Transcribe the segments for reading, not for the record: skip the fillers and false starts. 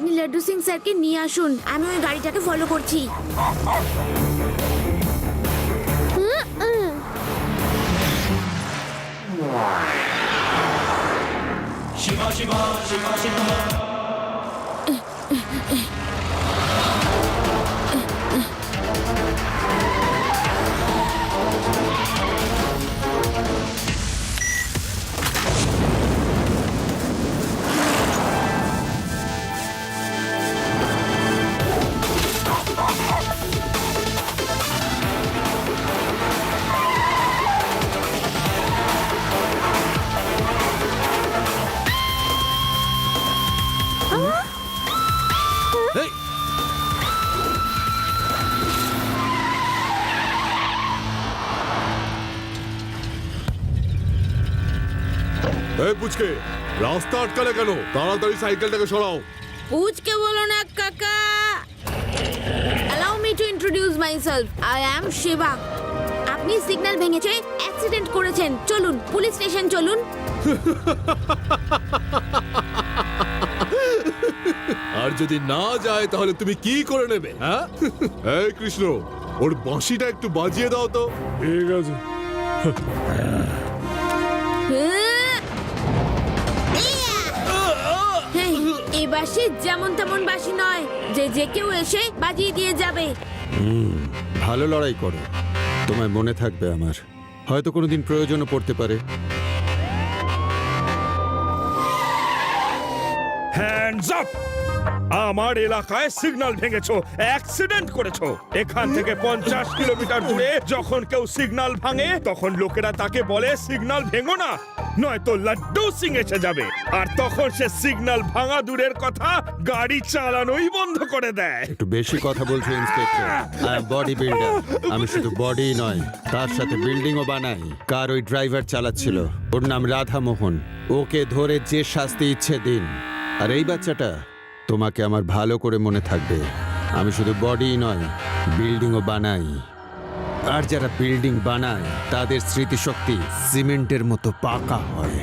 আপনি লাড্ডু সিং স্যারকে নিয়ে আসুন, আমি ওই গাড়িটাকে ফলো করছি। শিবা শিবা শিবা শিবা। এই পুচকে, রাস্তা আটকালে কেন? তাড়াতাড়ি সাইকেলটাকে সরাও। পুচকে বলো না কাকা। Allow me to introduce myself. I am Shiva. আপনি সিগন্যাল ভেঙেছে, অ্যাক্সিডেন্ট করেছেন। চলুন পুলিশ স্টেশন চলুন। আর যদি না যায় তাহলে তুমি কি করে নেবে? হ্যাঁ, এই কৃষ্ণ, ওর বাঁশিটা একটু বাজিয়ে দাও তো। ঠিক আছে। এই বাঁশি যেমন তেমন বাঁশি নয় যে যে কেউ এসে বাজিয়ে দিয়ে যাবে। ভালো লড়াই করো, তোমায় মনে থাকবে আমার, হয়তো কোনোদিন প্রয়োজনও পড়তে পারে। Hands up! আমার এলাকায় সিগন্যাল ভেঙেছো, অ্যাক্সিডেন্ট করেছো। এখান থেকে 50 কিলোমিটার দূরে যখন কেউ সিগন্যাল ভাঙে তখন লোকেরা তাকে বলে সিগন্যাল ভেঙো না, নয়তো লাড্ডু সিং এসে যাবে। আর তখন সে সিগন্যাল ভাঙা দূরের কথা, গাড়ি চালানোই বন্ধ করে দেয়। একটু বেশি কথা বলছো inspector. I am body builder. আমি শুধু বডি নয়, তার সাথে বিল্ডিংও বানাই। কার ওই ড্রাইভার চালাচ্ছিল, ওর নাম রাধা মোহন। ওকে ধরে যে শাস্তি ইচ্ছে দিন। আর এই বাচ্চাটা, তোমাকে আমার ভালো করে মনে থাকবে। আমি শুধু বডি নয়, বিল্ডিংও বানাই। আর যারা বিল্ডিং বানায় তাদের স্মৃতিশক্তি সিমেন্টের মতো পাকা হয়।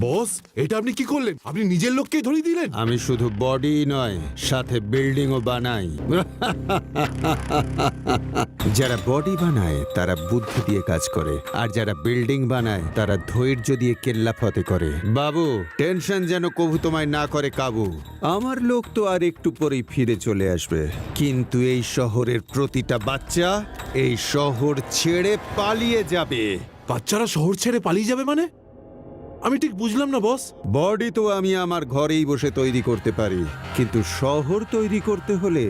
বস, এটা আপনি কি করলেন? আপনি নিজের লোককেই ধরিয়ে দিলেন। আমি শুধু বডি নয়, সাথে বিল্ডিংও বানাই। যারা বডি বানায় তারা বুদ্ধি দিয়ে কাজ করে, আর যারা বিল্ডিং বানায় তারা ধৈর্য দিয়ে কেল্লা ফতে করে। বাবু, টেনশন যেন কবু তোমায় না করে কাবু। আমার লোক তো আর একটু পরেই ফিরে চলে আসবে, কিন্তু এই শহরের প্রতিটা বাচ্চা এই শহর ছেড়ে পালিয়ে যাবে। বাচ্চারা শহর ছেড়ে পালিয়ে যাবে মানে? আমি ঠিক বুঝলাম না বস। বডি তো আমি আমার ঘরেই বসে তৈরি করতে পারি, কিন্তু শহর তৈরি করতে হলে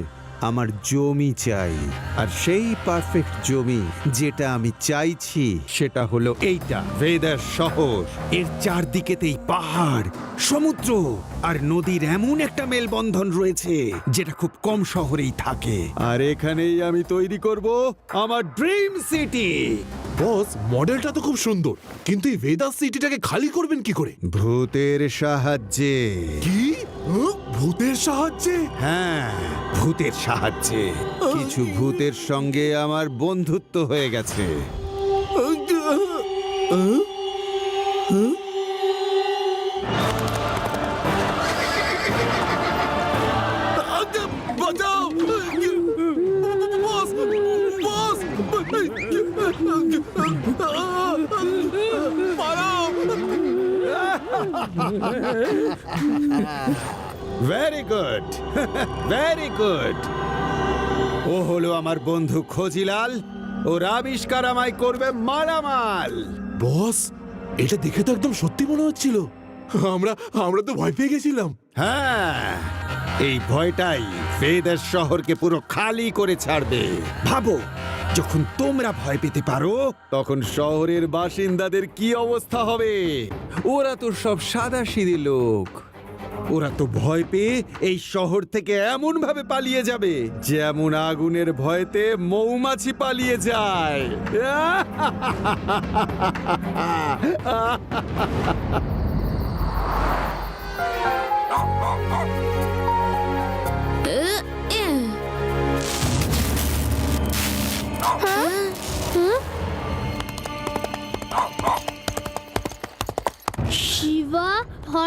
আমার জমি চাই। আর সেই পারফেক্ট জমি যেটা আমি চাইছি সেটা হলো এইটা, ভেদার শহর। এর চারদিকেতেই পাহাড়, সমুদ্র আর নদীর এমন একটা মেলবন্ধন রয়েছে যেটা খুব কম শহরেই থাকে। আর এখানেই আমি তৈরি করব আমার ড্রিম সিটি। বস, মডেলটা তো খুব সুন্দর, কিন্তু এই ভেদাস সিটিটাকে খালি করবেন কি করে? ভূতের সাহায্যে। কি? ভূতের সাহায্যে? হ্যাঁ, ভূতের সাহায্যে। কিছু ভূতের সঙ্গে আমার বন্ধুত্ব হয়ে গেছে। বাঁচাও! Boss, boss! পালাও! Very good, very good. ও হলো আমার বন্ধু খজিলাল। ওর আবিষ্কার আমায় করবে মালামাল। বস, এটা দেখে তো একদম সত্যি মনে হচ্ছিল। আমরা তো ভয় পেয়ে গেছিলাম। হ্যাঁ, এই ভয়টাই ভেদার শহরকে পুরো খালি করে ছাড়বে। ভাবো, যখন তোমরা ভয় পেতে পারো তখন শহরের বাসিন্দাদের কি অবস্থা হবে? ওরা তো সব সাদাসিধে লোক। ওরা তো ভয় পেয়ে এই শহর থেকে এমন ভাবে পালিয়ে যাবে যেমন আগুনের ভয়তে মৌমাছি পালিয়ে যায়।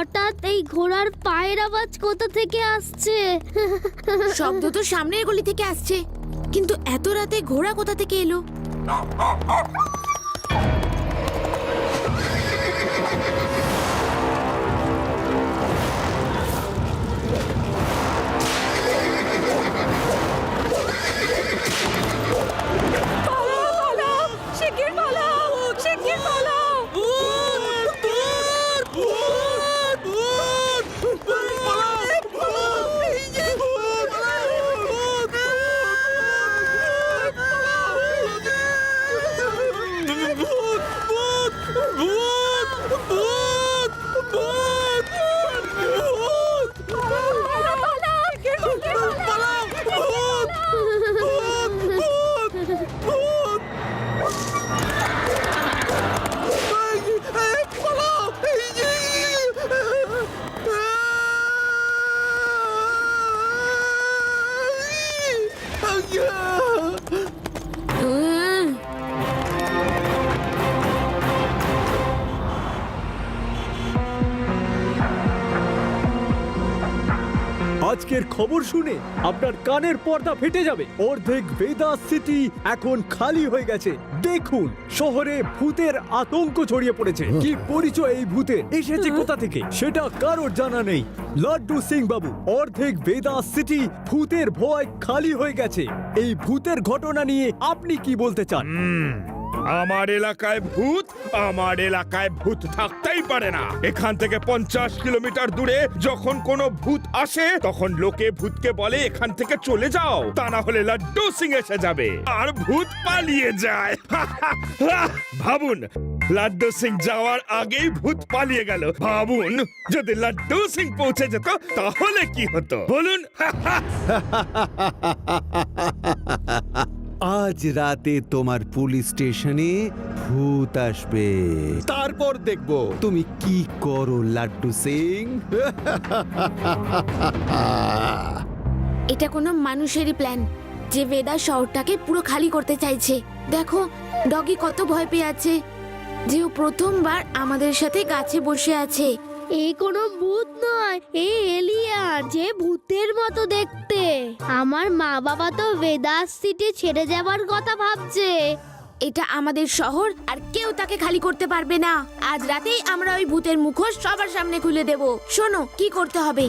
হঠাৎ এই ঘোড়ার পায়ের আওয়াজ কোথা থেকে আসছে? শব্দ তো সামনের গলি থেকে আসছে, কিন্তু এত রাতে ঘোড়া কোথা থেকে এলো? আজকের খবর শুনে আপনার কানের পর্দা ফেটে যাবে। অর্ধেক ভেদাস সিটি এখন খালি হয়ে গেছে। দেখুন, শহরে ভূতের আতঙ্ক ছড়িয়ে পড়েছে। কি পরিচয় এই ভূতের, এসেছে কোথা থেকে সেটা কারোর জানা নেই। লাড্ডু সিং বাবু, অর্ধেক ভেদাস সিটি ভূতের ভয় খালি হয়ে গেছে। এই ভূতের ঘটনা নিয়ে আপনি কি বলতে চান? আমার এলাকায় ভূত থাকতেই পারে না। এখান থেকে 50 কিলোমিটার দূরে যখন কোনো ভূত আসে তখন লোকে ভূতকে বলে এখান থেকে চলে যাও, তা না হলে লাড্ডু সিং এসে যাবে আর ভূত পালিয়ে যায়। ভাবুন, লাড্ডু সিং যাওয়ার আগেই ভূত পালিয়ে গেল। ভাবুন, যদি লাড্ডু সিং পৌঁছে যেত তাহলে কি হতো বলুন? আজ রাতে তোমার পুলিশ স্টেশনে ভূত আসবে, তারপর দেখব তুমি কি করো লাড্ডু সিং। এটা কোনো মানুষেরই প্ল্যান, যে বেদা শহরটাকে পুরো খালি করতে চাইছে। দেখো ডগি কত ভয় পেয়ে আছে, যে ও প্রথমবার আমাদের সাথে গাছে বসে আছে। এই কোনো ভূত নয়, এই এলিয়ান, যে ভূতের মতো দেখতে। আমার মা বাবা তো ভেদাস সিটি ছেড়ে যাবার কথা ভাবছে। এটা আমাদের শহর, আর কেউ তাকে খালি করতে পারবে না। আজ রাতেই আমরা ওই ভূতের মুখোশ সবার সামনে খুলে দেব। শোনো কি করতে হবে।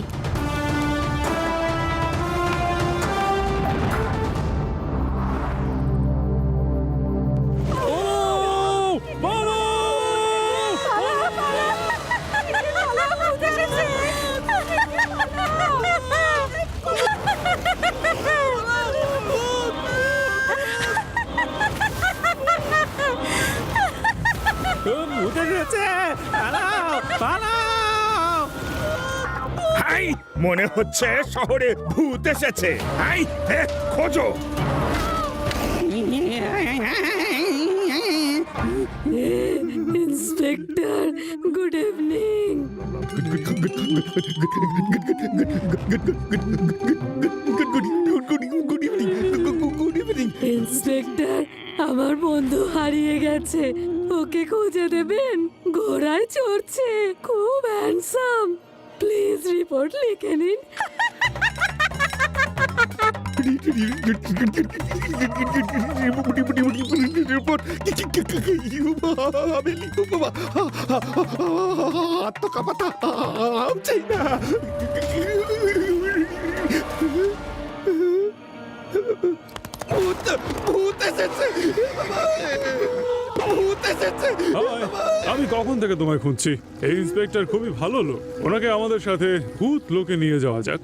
হাই, মনে হচ্ছে শহরে ভূত এসেছে। হাই, খোঁজো। Inspector, good evening. ইন্সপেক্টর, আমার বন্ধু হারিয়ে গেছে, ওকে খুঁজে দেবেন। ঘোড়ায় চড়ছে, খুব হ্যান্ডসাম। প্লিজ রিপোর্ট লিখে নিন। আমি কখন থেকে তোমায় খুঁজছি। এই ইন্সপেক্টর খুবই ভালো লোক, ওনাকে আমাদের সাথে ভূত লোকে নিয়ে যাওয়া যাক।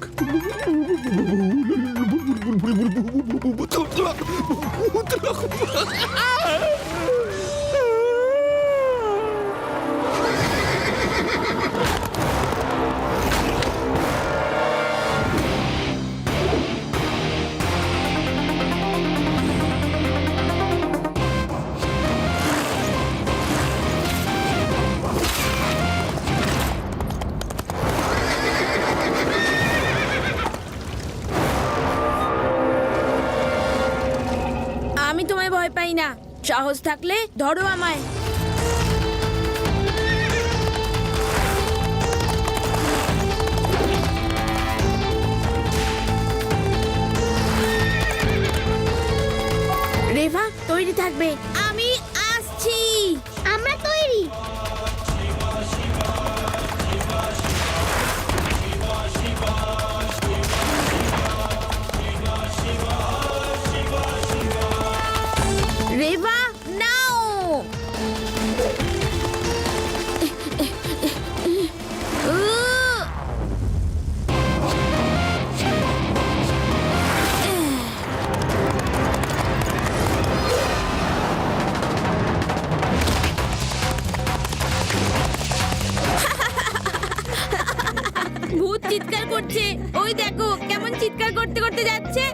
আমি তোমায় ভয় পাই না, সাহস থাকলে ধরো আমায়। থাকবে, আমি আসছি। আমরা তৈরি। রেবা নাও। ভূত চিৎকার করছে, ওই দেখো কেমন চিৎকার করতে করতে যাচ্ছে।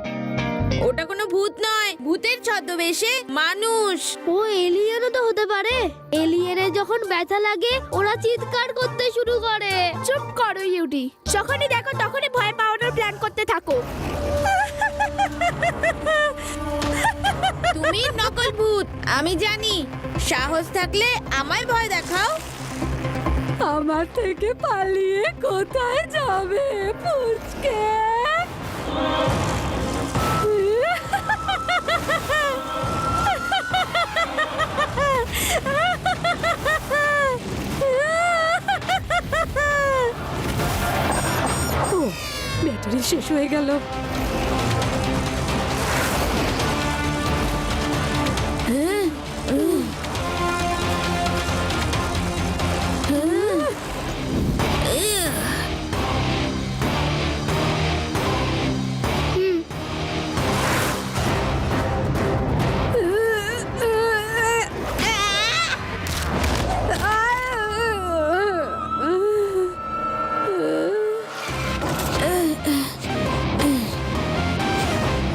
ওটা কোনো ভূত নয়, ভূতের ছদ্মবেশে মানুষ। ও এলিয়েনও তো হতে পারে। এলিয়েনের যখন ব্যথা লাগে ওরা চিৎকার করতে শুরু করে। চুপ করো ইউটি, যখনই দেখো তখনই ভয় পাওয়ানোর প্ল্যান করতে থাকো। তুমি নকল ভূত, আমি জানি। সাহস থাকলে আমায় ভয় দেখাও। আমার থেকে পালিয়ে কোথায় যাবে পুচকে? ও, ব্যাটারি শেষ হয়ে গেল।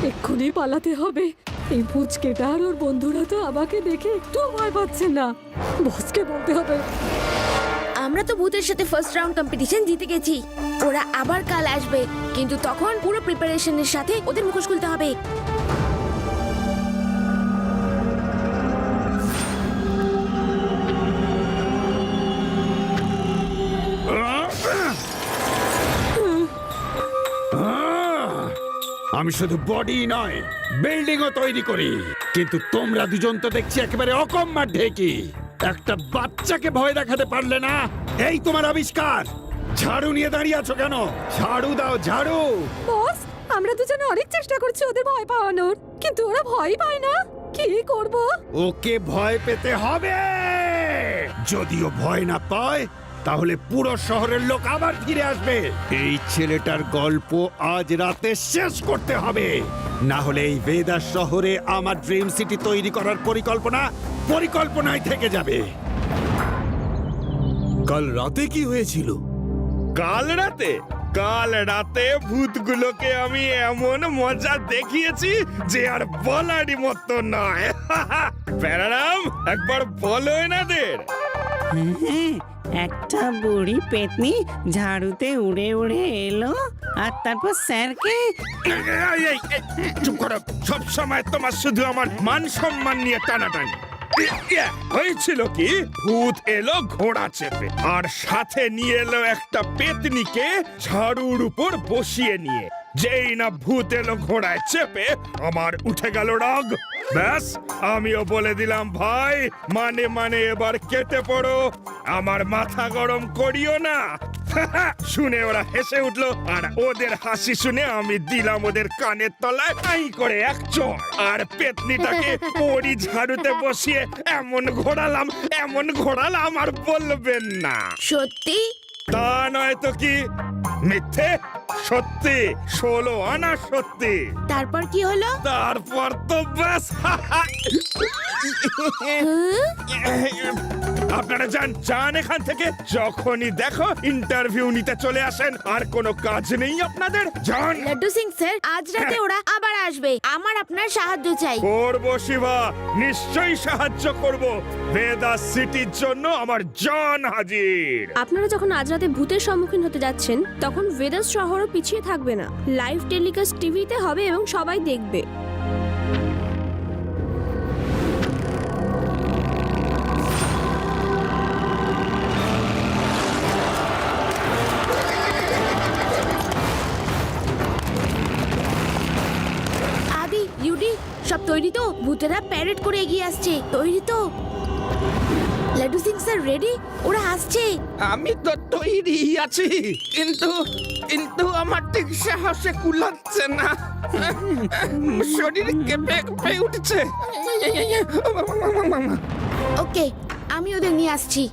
এক্ষুনি পালাতে হবে। এই পুচকেটা আর ওর বন্ধুরা তো আমাকে দেখে একটু ভয় পাচ্ছে না। বসকে বলতে হবে। আমরা তো ভূতের সাথে ফার্স্ট রাউন্ড কম্পিটিশন জিতে গেছি। ওরা আবার কাল আসবে, কিন্তু তখন পুরো প্রিপারেশনের সাথে ওদের মুখোশ খুলতে হবে। আমি শুধু বডি নয়, বিল্ডিংও তৈরি করি, কিন্তু তোমরা দুজন তো দেখছি একেবারে অকম্মার ঢেকি। একটা বাচ্চাকে ভয় দেখাতে পারলে না। এই তোমার আবিষ্কার। ঝাড়ু নিয়ে দাঁড়িয়ে আছো কেন? ঝাড়ু দাও, ঝাড়ু। বস, আমরা দুজনে অনেক চেষ্টা করছি ওদের ভয় পাওয়ানোর, কিন্তু ওরা ভয় পায় না। কি করব? ওকে ভয় পেতে হবে। যদিও ভয় না পায়, তাহলে পুরো শহরের লোক আবার ফিরে আসবে। এই ছেলেটার গল্প আজ রাতে শেষ করতে হবে, না হলে এই ভেদাস শহরে আমার ড্রিম সিটি তৈরি করার পরিকল্পনায় থেকে যাবে। কাল রাতে কি হয়েছিল? কাল রাতে ভূতগুলোকে আমি এমন মজা দেখিয়েছি যে আর বলারই মতো নয়। প্যারারাম, একবার বলো এনাদের। একটা বুড়ি পেতনি ঝাড়ুতে উড়ে উড়ে এলো আর তারপর স্যারকে চুপ করো, সব সময় তোমার শুধু আমার মান সম্মান নিয়ে টানাটানি। হয়েছিল কি, ভূত এলো ঘোড়া চেপে, আর সাথে নিয়ে এলো একটা পেতনিকে ঝাড়ুর উপর বসিয়ে নিয়ে। যেই না ভূত এলো ঘোড়ায় চেপে, আমার উঠে গেল রাগ। ব্যাস, আমিও বলে দিলাম, ভাই মানে এবার কেটে পড়ো, আমার মাথা গরম করিও না। শুনে ওরা হেসে উঠলো, আর ওদের হাসি শুনে আমি দিলাম ওদের কানের তলায় আই করে এক চড়, আর পেতনিটাকে ওরই ঝাড়ুতে বসিয়ে এমন ঘোরালাম আর বলবেন না। সত্যি? তা নয় তো কি, মিথ্যে? সত্যি, 16 আনা সত্যি। তারপর কি হলো? তারপর তো ব্যাস। আপনারা যান এখান থেকে। যখনই দেখো ইন্টারভিউ নিতে চলে আসেন, আর কোনো কাজ নেই আপনাদের। যান। লাড্ডু সিং স্যার, আজ রাতে ওরা আবার আসবে। আমার আপনার সাহায্য চাই। করবো শিবা, নিশ্চয়ই সাহায্য করব। ভেদাস সিটির জন্য আমার জান হাজির। আপনারা যখন আজ রাতে ভূতের সম্মুখীন হতে যাচ্ছেন, তখন ভেদাস শহরও পিছিয়ে থাকবে না। লাইভ টেলিকাস্ট টিভিতে হবে এবং সবাই দেখবে। আদি, ইউডি, সব তৈরি তো? ভূতেরা প্যারেড করে এগিয়ে আসছে। তৈরি তো? Laddu Singh sir ready? ওরা আসছে। আমি তো তৈরি আছি, কিন্তু কিন্তু আমার ঠিক সাহসে কুলাচ্ছে না। শরীর কেঁপে কেঁপে উঠছে। ওকে, আমি ওদের নিয়ে আসছি।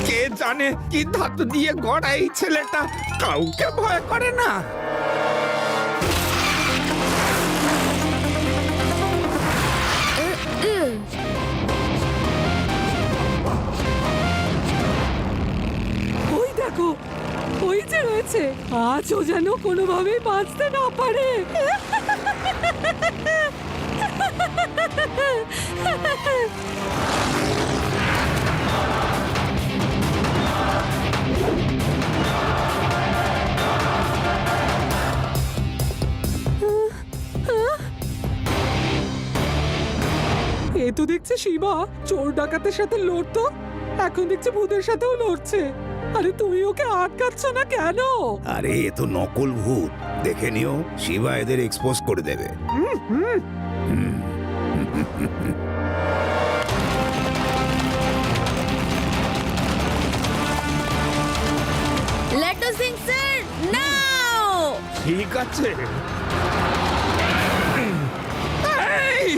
কে জানে কি ধাতু দিয়ে গড়া এই ছেলেটা, কাউকে ভয় করে না। ওই দেখো, ওই যে রয়েছে, আজও যেন কোনোভাবেই বাঁচতে না পারে। এ তো দেখছি শিবা চোর ডাকাতের সাথে লড়তো, এখন দেখছি ভূতের সাথেও লড়ছে। আরে তুমি ওকে আটকাচ্ছ না কেন? আরে এ তো নকল ভূত, দেখে নিও, শিবা এদের এক্সপোজ করে দেবে। লাড্ডু সিং স্যার নাও। ঠিক আছে। এই!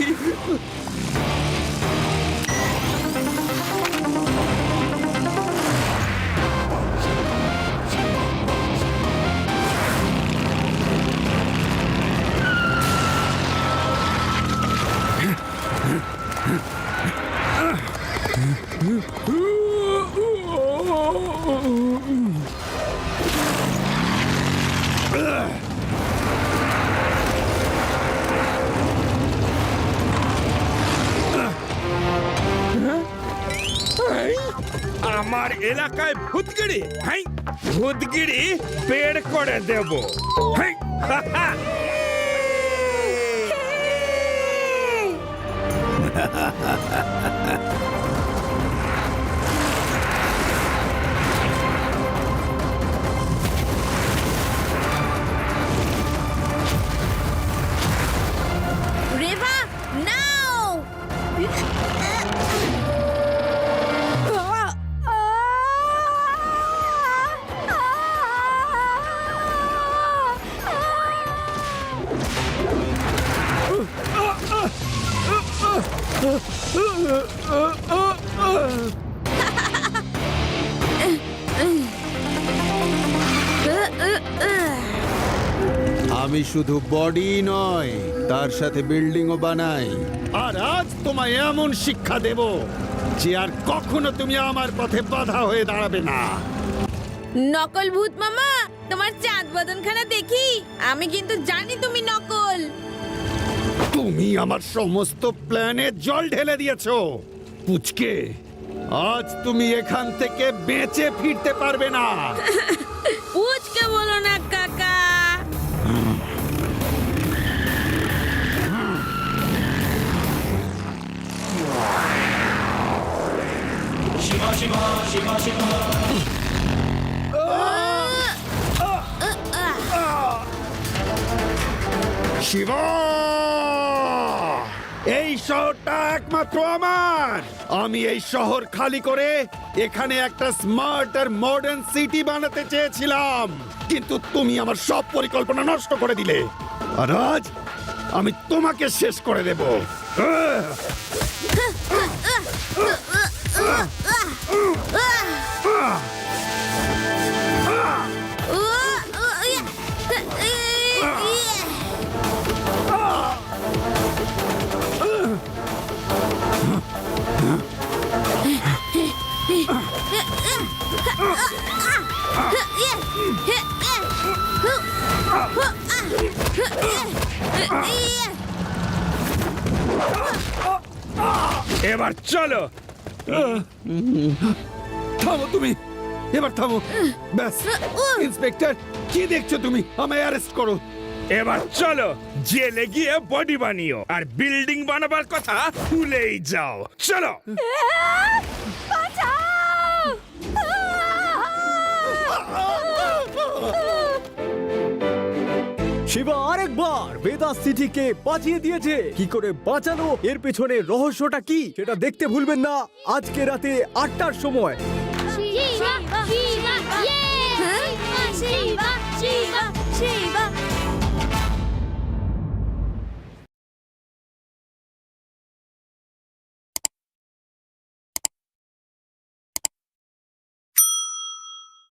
আমার এলাকায় ভূতগিরি, হাই ভূতগিরি বের করে দেব। হাই, হা, হা। রেভা নাও। আমি শুধু বডি নয়, তার সাথে বিল্ডিংও বানাই। আর আজ তোমায় এমন শিক্ষা দেব যে আর কখনো তুমি আমার পথে বাধা হয়ে দাঁড়াবে না। নকল ভূত মামা, তোমার চাঁদ বদনখানা দেখি। আমি কিন্তু জানি তুমি নকল। তুমি আমার সমস্ত প্ল্যানে জল ঢেলে দিয়েছো পুচকে। আজ তুমি এখান থেকে বেঁচে ফিরতে পারবে না। পুচকে বলো না কাকা। শিবা শিবা শিবা শিবা শিবা, এই শহরটা একমাত্র আমার। আমি এই শহর খালি করে এখানে একটা স্মার্ট আর মডার্ন সিটি বানাতে চেয়েছিলাম, কিন্তু তুমি আমার সব পরিকল্পনা নষ্ট করে দিলে। আর আজ আমি তোমাকে শেষ করে দেব। এবার চলো। থামো তুমি, এবার থামো। ব্যাস ইন্সপেক্টর, কি দেখছো তুমি? আমায় অ্যারেস্ট করো। এবার চলো, জেলে গিয়ে বডি বানিও, আর বিল্ডিং বানাবার কথা ভুলেই যাও। চলো। শিবা আরেকবার বেদাস সিটিকে বাঁচিয়ে দিয়েছে। কি করে বাঁচালো, এর পেছনে রহস্যটা কি সেটা দেখতে ভুলবেন না আজকে রাতে 8টার সময়। শিবা